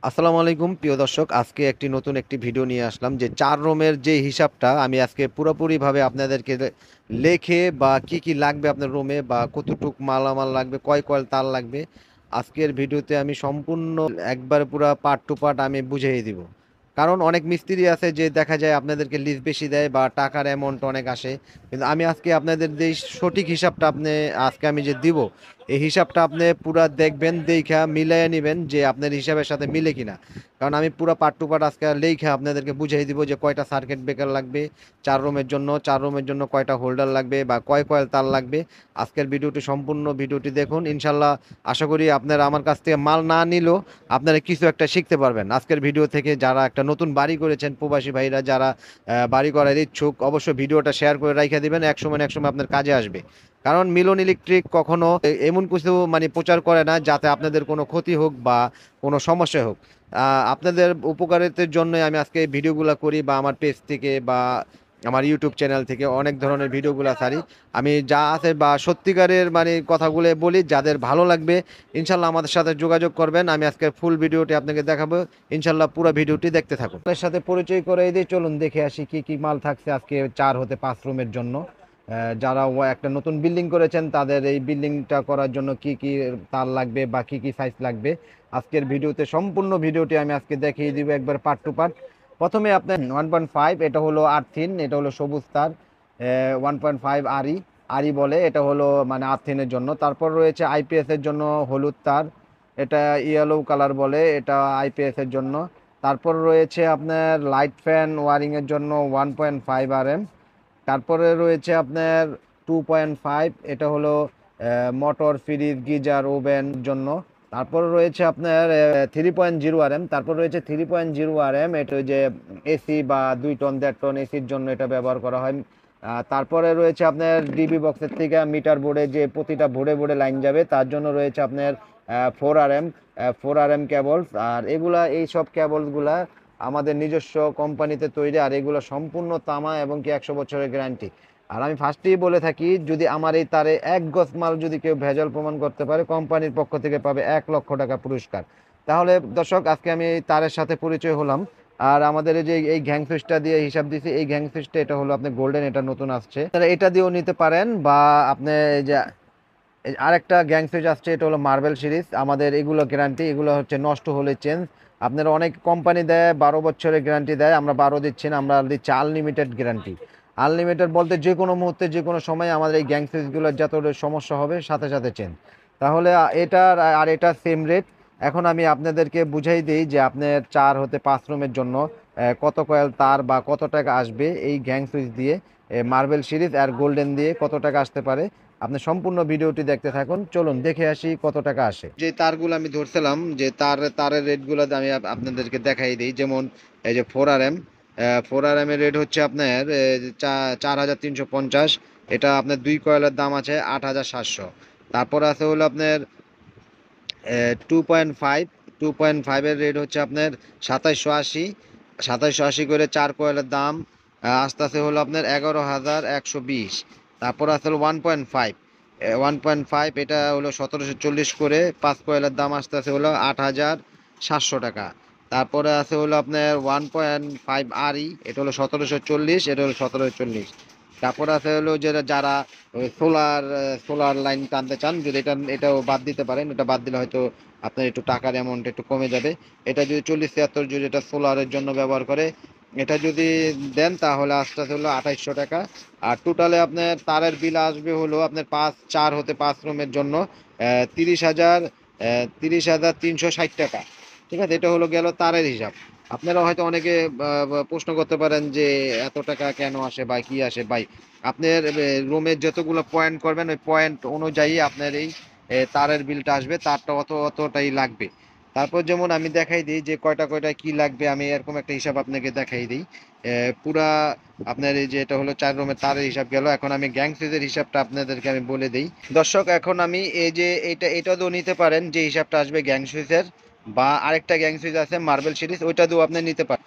আসসালামু আলাইকুম প্রিয় দর্শক, আজকে নতুন একটি ভিডিও নিয়ে আসলাম যে ৪ রোমের যে হিসাবটা আমি আজকে পুরোপুরিভাবে আপনাদেরকে লিখে বা কি কি লাগবে আপনার রুমে বা কতটুক মালামাল লাগবে, কয় কয়েল তার লাগবে, আজকের ভিডিওতে আমি সম্পূর্ণ একবার পুরা পার্ট টু পার্ট আমি বুঝিয়ে দিব। কারণ অনেক মিস্ত্রি আছে যে দেখা যায় আপনাদেরকে লিস্ট বেশি দেয় বা টাকার অ্যামাউন্ট অনেক আসে, কিন্তু আমি আজকে আপনাদের যে সঠিক হিসাবটা আজকে আমি যে দিব, এই হিসাবটা আপনি পুরা দেখবেন, দেখা মিলাইয়া নেবেন যে আপনার হিসাবের সাথে মিলে কিনা। কারণ আমি পুরো পার্ট টু পার্ট আজকে লেখা আপনাদেরকে বুঝিয়ে দিব যে কয়টা সার্কিট ব্রেকার লাগবে 4 রুমের জন্য কয়টা হোল্ডার লাগবে বা কয় কয়েল তার লাগবে। আজকের ভিডিওটি সম্পূর্ণ ভিডিওটি দেখুন, ইনশাল্লাহ আশা করি আপনারা আমার কাছ থেকে মাল না নিলেও আপনারা কিছু একটা শিখতে পারবেন আজকের ভিডিও থেকে। যারা একটা নতুন বাড়ি করেছেন, প্রবাসী ভাইরা যারা বাড়ি করার ইচ্ছুক, অবশ্যই ভিডিওটা শেয়ার করে রাখিয়ে দিবেন, একসময় না একসময় আপনার কাজে আসবে। কারণ মিলন ইলেকট্রিক কখনো এমন কিছু প্রচার করে না যাতে আপনাদের কোনো ক্ষতি হোক বা কোনো সমস্যা হোক। আপনাদের উপকারিতার জন্য আমি আজকে এই ভিডিওগুলো করি, বা আমার পেজ থেকে বা আমার ইউটিউব চ্যানেল থেকে অনেক ধরনের ভিডিওগুলো ছাড়ি। আমি যা আছে বা সত্যিকারের কথাগুলো বলি, যাদের ভালো লাগবে ইনশাল্লাহ আমাদের সাথে যোগাযোগ করবেন। আমি আজকের ফুল ভিডিওটি আপনাকে দেখাবো, ইনশাল্লাহ পুরো ভিডিওটি দেখতে থাকুন। আপনার সাথে পরিচয় করে দিয়ে চলুন দেখে আসি কি কি মাল থাকছে আজকে 4 হতে 5 রুমের জন্য। যারা একটা নতুন বিল্ডিং করেছেন তাদের এই বিল্ডিংটা করার জন্য কি কি তার লাগবে বা কি কি সাইজ লাগবে, আজকের ভিডিওতে সম্পূর্ণ ভিডিওটি আমি আজকে দেখিয়ে দিব একবার পার্ট টু পার্ট। প্রথমে আপনার 1.5, এটা হলো আর্থিন, এটা হলো সবুজ তার। 1.5 আরি, আরি বলে, এটা হলো আর্থিনের জন্য। তারপর রয়েছে আইপিএস এর জন্য হলুদ তার, এটা ইয়েলো কালার বলে, এটা আইপিএস এর জন্য। তারপর রয়েছে আপনার লাইট ফ্যান ওয়ারিং এর জন্য 1.5 RM। তারপরে রয়েছে আপনার 2.5, এটা হলো মোটর, ফ্রিজ, গিজার, ওভেন জন্য। তারপরে রয়েছে আপনার 3.0 RM। তারপর রয়েছে 3.0 RM, এটা ওই যে এসি বা 2 টন 1.5 টন এসির জন্য এটা ব্যবহার করা হয়। তারপরে রয়েছে আপনার ডিবি বক্সের থেকে মিটার বোর্ডে যে প্রতিটা বোর্ডে বোর্ডে লাইন যাবে তার জন্য রয়েছে আপনার 4 RM, 4 RM কেবলস। আর এগুলা এই সব কেবলসগুলা আমাদের নিজস্ব কোম্পানিতে তৈরি, আর এগুলো সম্পূর্ণ তামা এবং কি 100 বছরের গ্যারান্টি। আর আমি ফার্স্টেই বলে থাকি, যদি আমার এই তারে 1 গজ মাল যদি কেউ ভেজাল প্রমাণ করতে পারে, কোম্পানির পক্ষ থেকে পাবে 1 লক্ষ টাকা পুরস্কার। তাহলে দর্শক, আজকে আমি এই তারের সাথে পরিচয় হলাম। আর আমাদের এই যে এই গ্যাং সুইচটা দিয়ে হিসাব দিছি, এই গ্যাং সুইচটা এটা হলো আপনি গোল্ডেন, এটা নতুন আসছে, তাহলে এটা দিয়েও নিতে পারেন। বা আপনি এই যে আরেকটা গ্যাং সুইচ আসছে, এটা হলো মার্বেল সিরিজ, আমাদের এগুলো গ্যারান্টি, এগুলো হচ্ছে নষ্ট হলে চেঞ্জ। আপনারা অনেক কোম্পানি দেয় 12 বছরের গ্যারান্টি দেয়, আমরা 12 দিচ্ছি না, আমরা দিচ্ছি আনলিমিটেড গ্যারান্টি। আনলিমিটেড বলতে যে কোনো মুহূর্তে যে কোনো সময় আমাদের এই গ্যাং সুইচগুলোর যত সমস্যা হবে সাথে সাথে চেঞ্জ। তাহলে এটার আর এটা সেম রেট। এখন আমি আপনাদেরকে বুঝাই দিই যে আপনার 4 হতে 5 রুমের জন্য কত কয়েল তার বা কত টাকা আসবে এই গ্যাং সুইচ দিয়ে, মার্বেল সিরিজ আর গোল্ডেন দিয়ে কত টাকা আসতে পারে। আপনি সম্পূর্ণ ভিডিওটি দেখতে থাকুন, চলুন দেখে আসি কত টাকা আসে। যে তারগুলো আমি ধরছিলাম, যে তারের রেটগুলো আমি আপনাদেরকে দেখাই দিই। যেমন এই যে 4 RM, 4 RM এর রেট হচ্ছে আপনার 4,350। এটা আপনার 2 কয়েলের দাম আছে 8,700। তারপর আছে হলো আপনার 2.5, 2.5 এর রেট হচ্ছে আপনার 2780। 2780 করে 4 কয়েলের দাম আস্তে আস্তে হলো আপনার 11,120। তারপর আছে হলো 1.5, 1.5 এটা হলো 1740 করে 5 কয়েলের দাম আস্তে আস্তে হলো 8,700 টাকা। তারপরে আছে হলো আপনার 1.5 RE, এটা হলো 1740, এটা হলো 1740। তারপর আছে হলো যে যারা সোলার সোলার লাইন টানতে চান, যদি এটাও বাদ দিতে পারেন, এটা বাদ দিলে হয়তো আপনার একটু টাকার অ্যামাউন্ট একটু কমে যাবে। এটা যদি 4073 যদি এটা সোলারের জন্য ব্যবহার করে, এটা যদি দেন তাহলে আস্তে আস্তে হলো 2800 টাকা। আর টোটালে আপনার তারের বিল আসবে হলো আপনার 4 হতে 5 রুমের জন্য 30,000, 30,360 টাকা। ঠিক আছে, এটা হলো গেল তারের হিসাব। আপনারা হয়তো অনেকে প্রশ্ন করতে পারেন যে এত টাকা কেন আসে বা কি আসে ভাই। আপনার রুমের যতগুলো পয়েন্ট করবেন ওই পয়েন্ট অনুযায়ী আপনার এই তারের বিলটা আসবে, তারটা অতটাই লাগবে। তারপর যেমন আমি দেখাই দিই যে কয়টা কয়টা কি লাগবে, আমি এরকম একটা হিসাব আপনাকে দেখাই দিই। পুরা আপনার এই যে এটা হলো 4 রুমের তারের হিসাব গেল। এখন আমি গ্যাং সুইচের হিসাবটা আপনাদেরকে আমি বলে দিই দর্শক। এখন আমি এই যে এটা দিয়েও নিতে পারেন যে হিসাবটা আসবে গ্যাং সুইচের, বা আরেকটা গ্যাং সুইচ আছে মার্বেল সিরিজ, ওইটা দিয়েও আপনি নিতে পারেন।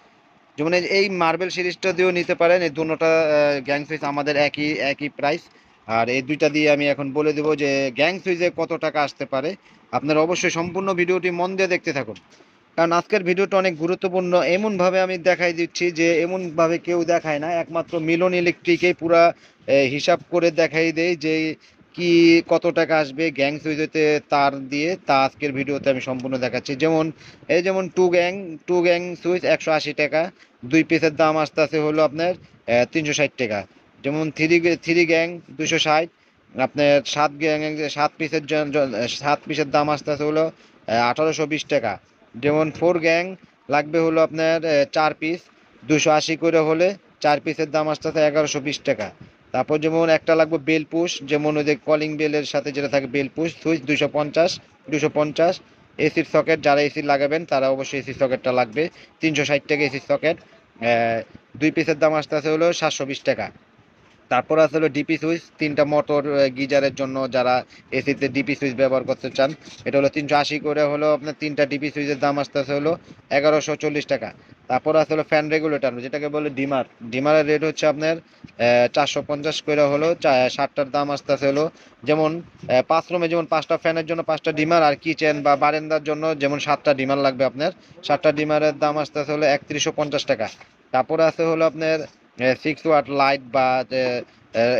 যেমন এই মার্বেল সিরিজটা দিয়েও নিতে পারেন, এই দুটোটা গ্যাং সুইচ আমাদের একই একই প্রাইস। আর এই দুইটা দিয়ে আমি এখন বলে দেবো যে গ্যাং সুইচে কত টাকা আসতে পারে। আপনারা অবশ্যই সম্পূর্ণ ভিডিওটি মন দিয়ে দেখতে থাকুন। কারণ আজকের ভিডিওটা অনেক গুরুত্বপূর্ণ, এমনভাবে আমি দেখাই দিচ্ছি যে এমনভাবে কেউ দেখায় না, একমাত্র মিলন ইলেকট্রিকেই পুরা হিসাব করে দেখাই দেয় যে কি কত টাকা আসবে গ্যাং সুইচতে তার দিয়ে, তা আজকের ভিডিওতে আমি সম্পূর্ণ দেখাচ্ছি। যেমন এই যেমন টু গ্যাং সুইচ 180 টাকা, 2 পিসের দাম আসতে আছে হলো আপনার 360 টাকা। যেমন থ্রি গ্যাং 260, আপনার 7 পিসের দাম আসতে আছে হলো 1820 টাকা। যেমন 4 গ্যাং লাগবে হলো আপনার 4 পিস, 280 করে হলে 4 পিসের দাম আসতেছে 1120 টাকা। তারপর যেমন একটা লাগবে বেল পুশ, যেমন ওই যে কলিং বেলের সাথে যেটা থাকে বেল পুশ সুইচ 250। এসির সকেট, যারা এসি লাগাবেন তারা অবশ্যই এসি সকেটটা লাগবে, 360 টাকা এসির সকেট। 2 পিসের দাম আসতেছে হলো 720 টাকা। তারপর আছে হলো ডিপি সুইচ, 3টা মোটর গিজারের জন্য যারা এসিতে ডিপি সুইচ ব্যবহার করতে চান, এটা হলো 380 করে হলো আপনার 3টা ডিপি সুইচের দাম আসতেছে হলো 1140 টাকা। তারপর আছে হলো ফ্যান রেগুলেটর, যেটাকে বলে ডিমার, ডিমারের রেট হচ্ছে আপনার 450 করে হলো 60টার দাম আসতেছে হলো, যেমন 5 রুমে যেমন 5টা ফ্যানের জন্য 5টা ডিমার, আর কিচেন বা বারান্দার জন্য যেমন 7টা ডিমার লাগবে আপনার, 7টা ডিমারের দাম আসতেছে হলো 3150 টাকা। তারপরে আছে হলো আপনার 6 ওয়াট লাইট বা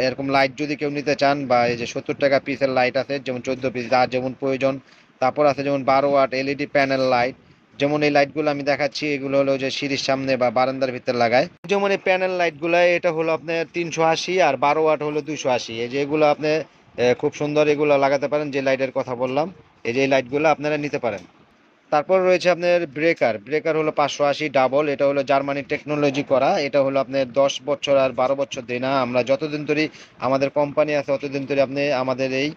এরকম লাইট যদি কেউ নিতে চান, বা এই যে 70 টাকা পিসের লাইট আছে যেমন 14 পিস যার যেমন প্রয়োজন। তারপর আছে যেমন 12 ওয়াট এলইডি প্যানেল লাইট, যেমন এই লাইটগুলো আমি দেখাচ্ছি এগুলো হলো যে সিঁড়ির সামনে বা বারান্দার ভিতরে লাগায়। যেমন এই প্যানেল লাইটগুলো এটা হলো আপনার 380, আর 12 ওয়াট হলো 280। এই যে এগুলো আপনি খুব সুন্দর এগুলো লাগাতে পারেন, যে লাইটের কথা বললাম, এই যে এই লাইটগুলো আপনারা নিতে পারেন। তারপর রয়েছে আপনার ব্রেকার, ব্রেকার হলো 580 ডাবল, এটা হলো জার্মানি টেকনোলজি করা, এটা হলো আপনার 10 বছর আর 12 বছর দেয় না, আমরা যতদিন ধরে আমাদের কোম্পানি আছে ততদিন ধরে আপনি আমাদের এই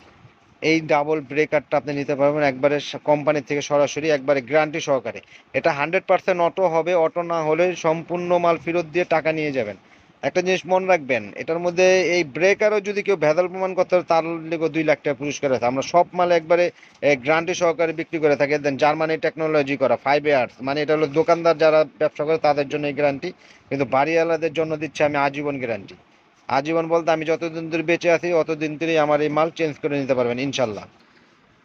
এই ডাবল ব্রেকারটা আপনি নিতে পারবেন একবারে কোম্পানি থেকে সরাসরি, একবারে গ্যারান্টি সহকারে। এটা 100% অটো হবে, অটো না হলে সম্পূর্ণ মাল ফেরত দিয়ে টাকা নিয়ে যাবেন। একটা জিনিস মনে রাখবেন, এটার মধ্যে এই ব্রেকারও যদি কেউ ভেজাল প্রমাণ করতে পারে তার লেগে 2 লাখ টাকা পুরস্কার আছে। আমরা সব মাল একবারে গ্যারান্টি সহকারে বিক্রি করে থাকি, দেন জার্মানি টেকনোলজি করা 5 ইয়ার্স, মানে এটা হলো দোকানদার যারা ব্যবসা করে তাদের জন্য এই গ্যারান্টি, কিন্তু বাড়িওয়ালাদের জন্য দিচ্ছে আমি আজীবন গ্যারান্টি। আজীবন বলতে আমি যতদিন ধরে বেঁচে আছি অতদিন ধরেই আমার এই মাল চেঞ্জ করে নিতে পারবেন ইনশাল্লাহ।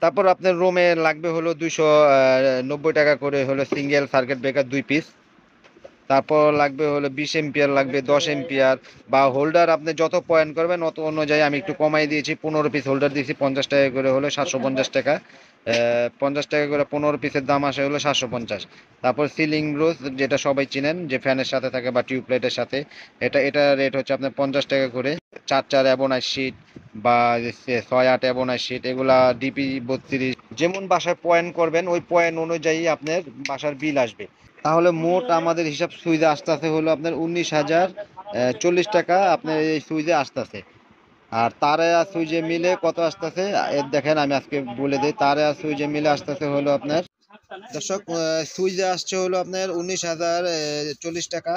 তারপর আপনার রুমে লাগবে হলো 290 টাকা করে হলো সিঙ্গেল সার্কিট ব্রেকার 2 পিস। তারপর লাগবে হলো 20 এম্পিয়ার, লাগবে 10 এম্পিয়ার, বা হোল্ডার আপনি যত পয়েন্ট করবেন অত অনুযায়ী আমি একটু কমাই দিয়েছি, 15 পিস হোল্ডার দিয়েছি 50 টাকা করে হলো 750 টাকা। 50 টাকা করে 15 পিসের দাম আসে হলো 750। তারপর সিলিং ব্রুশ, যেটা সবাই চিনেন যে ফ্যানের সাথে থাকে বা টিউবলাইটের সাথে, এটা রেট হচ্ছে আপনার 50 টাকা করে। 4 4 অ্যাবোনাইট শিট বা 6 8 অ্যাবোনাইট শিট, এগুলা ডিপি 32, যেমন বাসায় পয়েন্ট করবেন ওই পয়েন্ট অনুযায়ী আপনার বাসার বিল আসবে। তাহলে মোট আমাদের হিসাব সুইজে আসতেছে হলো আপনার 19,040 টাকা আপনার এই সুইজে আসতেছে। আর তারে আর সুইজে মিলে কত আসতেছে দেখেন, আমি আজকে বলে দিই, তারে আর সুইজে মিলে আসতেছে হলো আপনার দর্শক, সুইজে আসছে হলো আপনার 19,040 টাকা,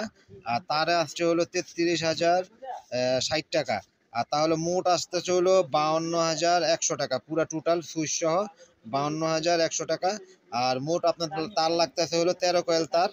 আর তারে আসছে হলো 33,060 টাকা। আর তাহলে মোট আসতেছে হলো 52,100 টাকা, পুরা টোটাল সুইচ সহ 52,100 টাকা। আর মোট আপনার তার লাগতেছে হলো 13 কয়েল তার,